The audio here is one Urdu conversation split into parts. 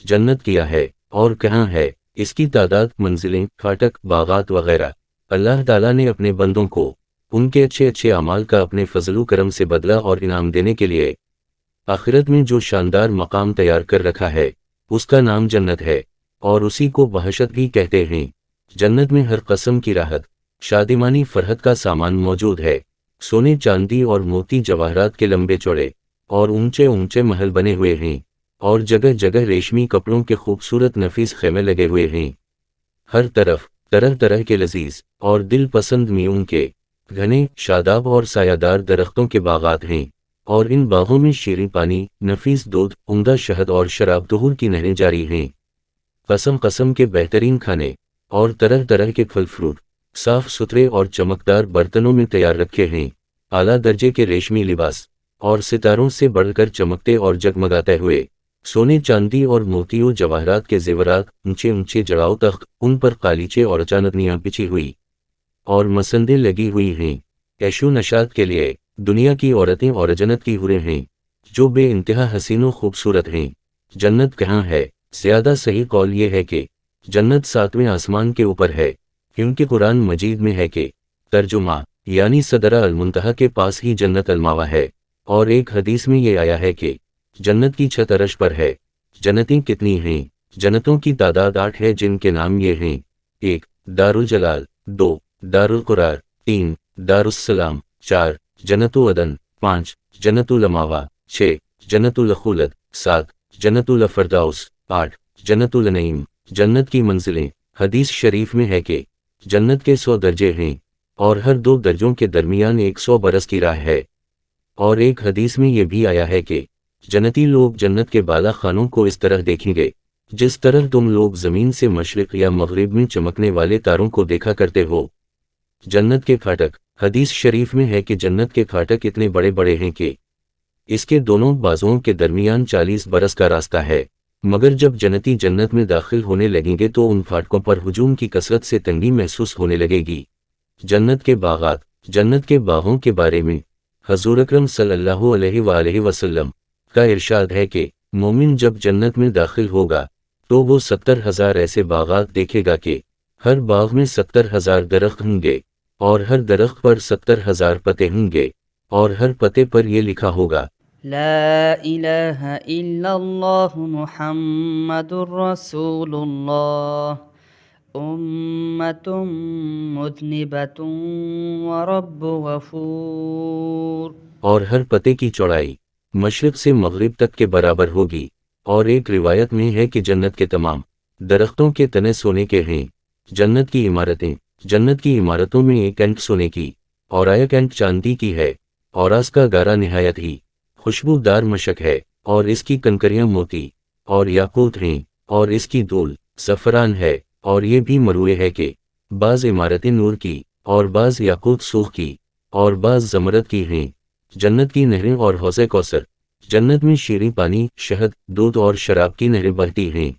جنت کیا ہے اور کہاں ہے، اس کی تعداد، منزلیں، پھاٹک، باغات وغیرہ۔ اللہ تعالیٰ نے اپنے بندوں کو ان کے اچھے اچھے اعمال کا اپنے فضل و کرم سے بدلہ اور انعام دینے کے لیے آخرت میں جو شاندار مقام تیار کر رکھا ہے اس کا نام جنت ہے، اور اسی کو بہشت بھی کہتے ہیں۔ جنت میں ہر قسم کی راحت، شادمانی فرحت کا سامان موجود ہے۔ سونے چاندی اور موتی جواہرات کے لمبے چوڑے اور اونچے اونچے محل بنے ہوئے ہیں، اور جگہ جگہ ریشمی کپڑوں کے خوبصورت نفیس خیمے لگے ہوئے ہیں۔ ہر طرف طرح طرح کے لذیذ اور دل پسند میووں کے گھنے شاداب اور سایہ دار درختوں کے باغات ہیں، اور ان باغوں میں شیریں پانی، نفیس دودھ، عمدہ شہد اور شراب طہور کی نہریں جاری ہیں۔ قسم قسم کے بہترین کھانے اور طرح طرح کے پھل فروٹ صاف ستھرے اور چمکدار برتنوں میں تیار رکھے ہیں۔ اعلیٰ درجے کے ریشمی لباس اور ستاروں سے بڑھ کر چمکتے اور جگمگاتے ہوئے سونے چاندی اور موتیوں جواہرات کے زیورات، اونچے اونچے جڑاؤ تخت، ان پر قالیچے اور چاندنیاں بچھی ہوئی اور مسندیں لگی ہوئی ہیں۔ عیش و نشاط کے لیے دنیا کی عورتیں اور جنت کی حوریں ہیں جو بے انتہا حسین و خوبصورت ہیں۔ جنت کہاں ہے؟ زیادہ صحیح قول یہ ہے کہ جنت 7ویں آسمان کے اوپر ہے، کیونکہ قرآن مجید میں ہے کہ ترجمہ یعنی سدرہ المنتہا کے پاس ہی جنت الماوا ہے، اور ایک حدیث میں یہ آیا ہے کہ جنت کی چھت عرش پر ہے۔ جنتیں کتنی ہیں؟ جنتوں کی تعداد 8 ہے، جن کے نام یہ ہیں: 1 دارالجلال، 2 دارالقرار، 3 دارالسلام، 4 جنت عدن، 5 جنت الماوا، 6 جنت الخلد، 7 جنت الفردوس، 8 جنت النعیم۔ جنت کی منزلیں، حدیث شریف میں ہے کہ جنت کے 100 درجے ہیں، اور ہر 2 درجوں کے درمیان 100 برس کی راہ ہے۔ اور ایک حدیث میں یہ بھی آیا ہے کہ جنتی لوگ جنت کے بالا خانوں کو اس طرح دیکھیں گے جس طرح تم لوگ زمین سے مشرق یا مغرب میں چمکنے والے تاروں کو دیکھا کرتے ہو۔ جنت کے پھاٹک، حدیث شریف میں ہے کہ جنت کے پھاٹک اتنے بڑے بڑے ہیں کہ اس کے دونوں بازوؤں کے درمیان 40 برس کا راستہ ہے، مگر جب جنتی جنت میں داخل ہونے لگیں گے تو ان پھاٹکوں پر ہجوم کی کثرت سے تنگی محسوس ہونے لگے گی۔ جنت کے باغات، جنت کے باغوں کے بارے میں حضور اکرم صلی اللہ علیہ وآلہ وسلم کا ارشاد ہے کہ مومن جب جنت میں داخل ہوگا تو وہ 70,000 ایسے باغات دیکھے گا کہ ہر باغ میں 70,000 درخت ہوں گے، اور ہر درخت پر 70,000 پتے ہوں گے، اور ہر پتے پر یہ لکھا ہوگا: لا الہ الا اللہ محمد رسول اللہ، امت مذنبۃ ورب غفور۔ اور ہر پتے کی چوڑائی مشرق سے مغرب تک کے برابر ہوگی۔ اور ایک روایت میں ہے کہ جنت کے تمام درختوں کے تنے سونے کے ہیں۔ جنت کی عمارتیں، جنت کی عمارتوں میں ایک اینٹ سونے کی اور ایک اینٹ چاندی کی ہے، اور اس کا گارا نہایت ہی خوشبودار مشک ہے، اور اس کی کنکریاں موتی اور یاقوت ہیں، اور اس کی دھول زعفران ہے، اور یہ بھی مروع ہے کہ بعض عمارتیں نور کی اور بعض یاقوت سوخ کی اور بعض زمرد کی ہیں۔ جنت کی نہریں اور حوض کوثر، جنت میں شیریں پانی، شہد، دودھ اور شراب کی نہریں بہتی ہیں۔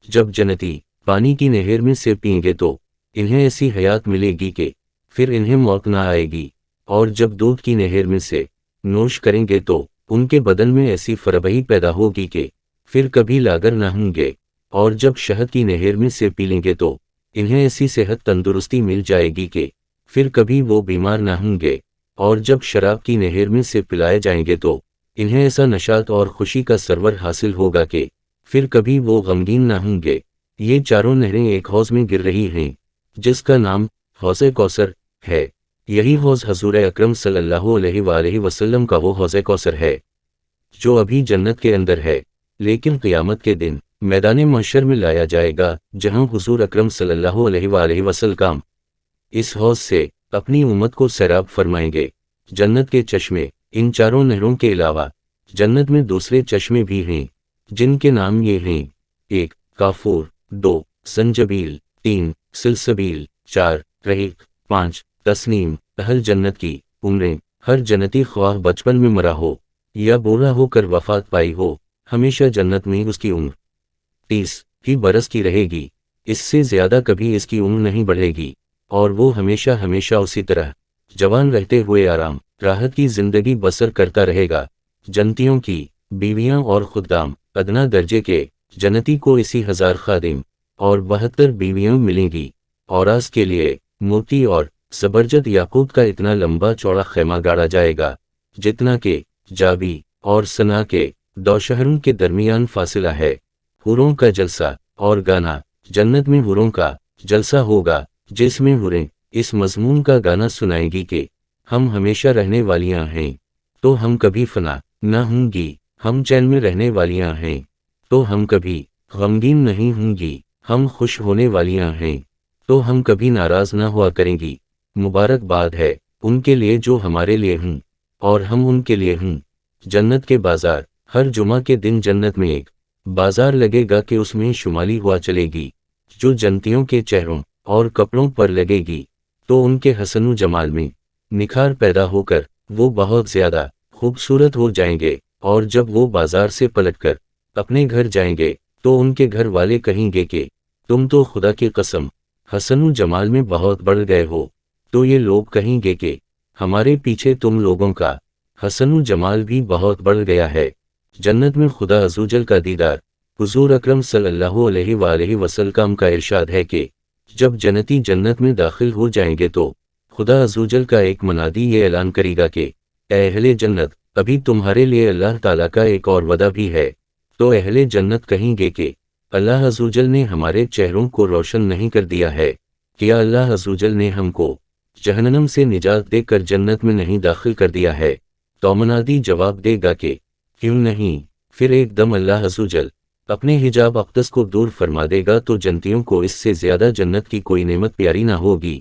جب جنتی پانی کی نہر میں سے پئیں گے تو انہیں ایسی حیات ملے گی کہ پھر انہیں موت نہ آئے گی، اور جب دودھ کی نہر میں سے نوش کریں گے تو ان کے بدن میں ایسی فربہی پیدا ہوگی کہ پھر کبھی لاغر نہ ہوں گے، اور جب شہد کی نہر میں سے پی لیں گے تو انہیں ایسی صحت تندرستی مل جائے گی کہ پھر کبھی وہ بیمار نہ ہوں گے، اور جب شراب کی نہر میں سے پلائے جائیں گے تو انہیں ایسا نشاط اور خوشی کا سرور حاصل ہوگا کہ پھر کبھی وہ غمگین نہ ہوں گے۔ یہ چاروں نہریں ایک حوض میں گر رہی ہیں جس کا نام حوض کوثر ہے۔ یہی حوض حضور اکرم صلی اللہ علیہ وآلہ وسلم کا وہ حوض کوثر ہے جو ابھی جنت کے اندر ہے، لیکن قیامت کے دن میدان محشر میں لایا جائے گا، جہاں حضور اکرم صلی اللہ علیہ وآلہ وسلم اس حوض سے اپنی امت کو سیراب فرمائیں گے۔ جنت کے چشمے، ان چاروں نہروں کے علاوہ جنت میں دوسرے چشمے بھی ہیں جن کے نام یہ ہیں: 1 کافور، 2 سنجبیل، 3 سلسبیل، 4 رحیق، 5 تسنیم۔ اہل جنت کی عمریں، ہر جنتی خواہ بچپن میں مرا ہو یا بوڑھا ہو کر وفات پائی ہو، ہمیشہ جنت میں اس کی عمر 30 ہی برس کی رہے گی، اس سے زیادہ کبھی اس کی عمر نہیں بڑھے گی، اور وہ ہمیشہ ہمیشہ اسی طرح جوان رہتے ہوئے آرام راحت کی زندگی بسر کرتا رہے گا۔ جنتیوں کی بیویاں اور خدام ادنا درجے کے جنتی کو اسی 1000 خادم اور 72 بیویاں ملیں گی، اور آس کے لیے موتی اور زبرجد یاقوت کا اتنا لمبا چوڑا خیمہ گاڑا جائے گا جتنا کہ جابی اور سنا کے 2 شہروں کے درمیان فاصلہ ہے۔ حوروں کا جلسہ اور گانا، جنت میں حوروں کا جلسہ ہوگا جس میں حوریں اس مضمون کا گانا سنائیں گی کہ ہم ہمیشہ رہنے والیاں ہیں تو ہم کبھی فنا نہ ہوں گی، ہم چین میں رہنے والیاں ہیں تو ہم کبھی غمگین نہیں ہوں گی، ہم خوش ہونے والیاں ہیں تو ہم کبھی ناراض نہ ہوا کریں گی۔ مبارک باد ہے ان کے لیے جو ہمارے لیے ہوں اور ہم ان کے لیے ہوں۔ جنت کے بازار، ہر جمعہ کے دن جنت میں ایک بازار لگے گا کہ اس میں شمالی ہوا چلے گی جو جنتیوں کے چہروں اور کپڑوں پر لگے گی، تو ان کے حسن و جمال میں نکھار پیدا ہو کر وہ بہت زیادہ خوبصورت ہو جائیں گے، اور جب وہ بازار سے پلٹ کر اپنے گھر جائیں گے تو ان کے گھر والے کہیں گے کہ تم تو خدا کی قسم حسن و جمال میں بہت بڑھ گئے ہو، تو یہ لوگ کہیں گے کہ ہمارے پیچھے تم لوگوں کا حسن و جمال بھی بہت بڑھ گیا ہے۔ جنت میں خدا عزوجل کا دیدار، حضور اکرم صلی اللہ علیہ وآلہ وسلم کا ارشاد ہے کہ جب جنتی جنت میں داخل ہو جائیں گے تو خدا عزوجل کا ایک منادی یہ اعلان کرے گا کہ اے اہل جنت، ابھی تمہارے لیے اللہ تعالیٰ کا ایک اور وعدہ بھی ہے۔ تو اہل جنت کہیں گے کہ اللہ عزوجل نے ہمارے چہروں کو روشن نہیں کر دیا ہے، کیا اللہ عزوجل نے ہم کو جہنم سے نجات دے کر جنت میں نہیں داخل کر دیا ہے؟ تو منادی جواب دے گا کہ کیوں نہیں۔ پھر ایک دم اللہ عزوجل اپنے حجاب اقدس کو دور فرما دے گا تو جنتیوں کو اس سے زیادہ جنت کی کوئی نعمت پیاری نہ ہوگی۔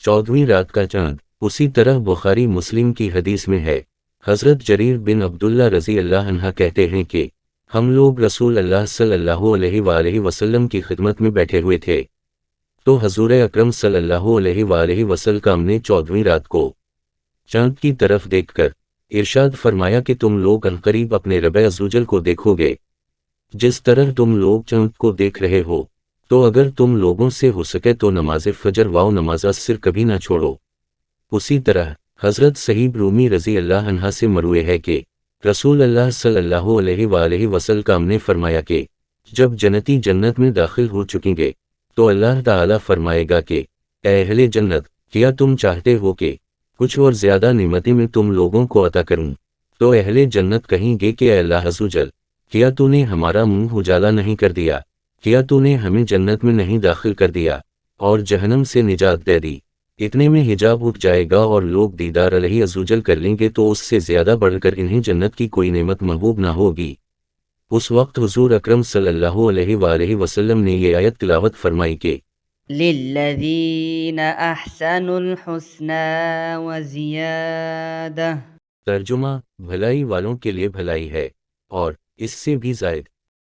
14ویں رات کا چاند، اسی طرح بخاری مسلم کی حدیث میں ہے، حضرت جریر بن عبداللہ رضی اللہ عنہ کہتے ہیں کہ ہم لوگ رسول اللہ صلی اللہ علیہ وآلہ وسلم کی خدمت میں بیٹھے ہوئے تھے، تو حضور اکرم صلی اللہ علیہ وآلہ وسلم نے 14ویں رات کو چاند کی طرف دیکھ کر ارشاد فرمایا کہ تم لوگ عنقریب اپنے رب عزوجل کو دیکھو گے، جس طرح تم لوگ چاند کو دیکھ رہے ہو، تو اگر تم لوگوں سے ہو سکے تو نماز فجر و نماز عصر کبھی نہ چھوڑو۔ اسی طرح حضرت صہیب رومی رضی اللہ عنہ سے مروی ہے کہ رسول اللہ صلی اللہ علیہ وآلہ وسلم نے فرمایا کہ جب جنتی جنت میں داخل ہو چکیں گے تو اللہ تعالیٰ فرمائے گا کہ اے اہل جنت، کیا تم چاہتے ہو کہ کچھ اور زیادہ نعمتیں میں تم لوگوں کو عطا کروں؟ تو اہل جنت کہیں گے کہ اے اللہ عزوجل، کیا تو نے ہمارا منہ اجالا نہیں کر دیا؟ کیا تو نے ہمیں جنت میں نہیں داخل کر دیا اور جہنم سے نجات دے دی؟ اتنے میں حجاب اٹھ جائے گا اور لوگ دیدار الہی عزوجل کر لیں گے تو اس سے زیادہ بڑھ کر انہیں جنت کی کوئی نعمت محبوب نہ ہوگی۔ اس وقت حضور اکرم صلی اللہ علیہ وآلہ وسلم نے یہ آیت تلاوت فرمائی کہ للذین احسنوا الحسنى وزیادہ، ترجمہ، بھلائی والوں کے لیے بھلائی ہے اور اس سے بھی زائد۔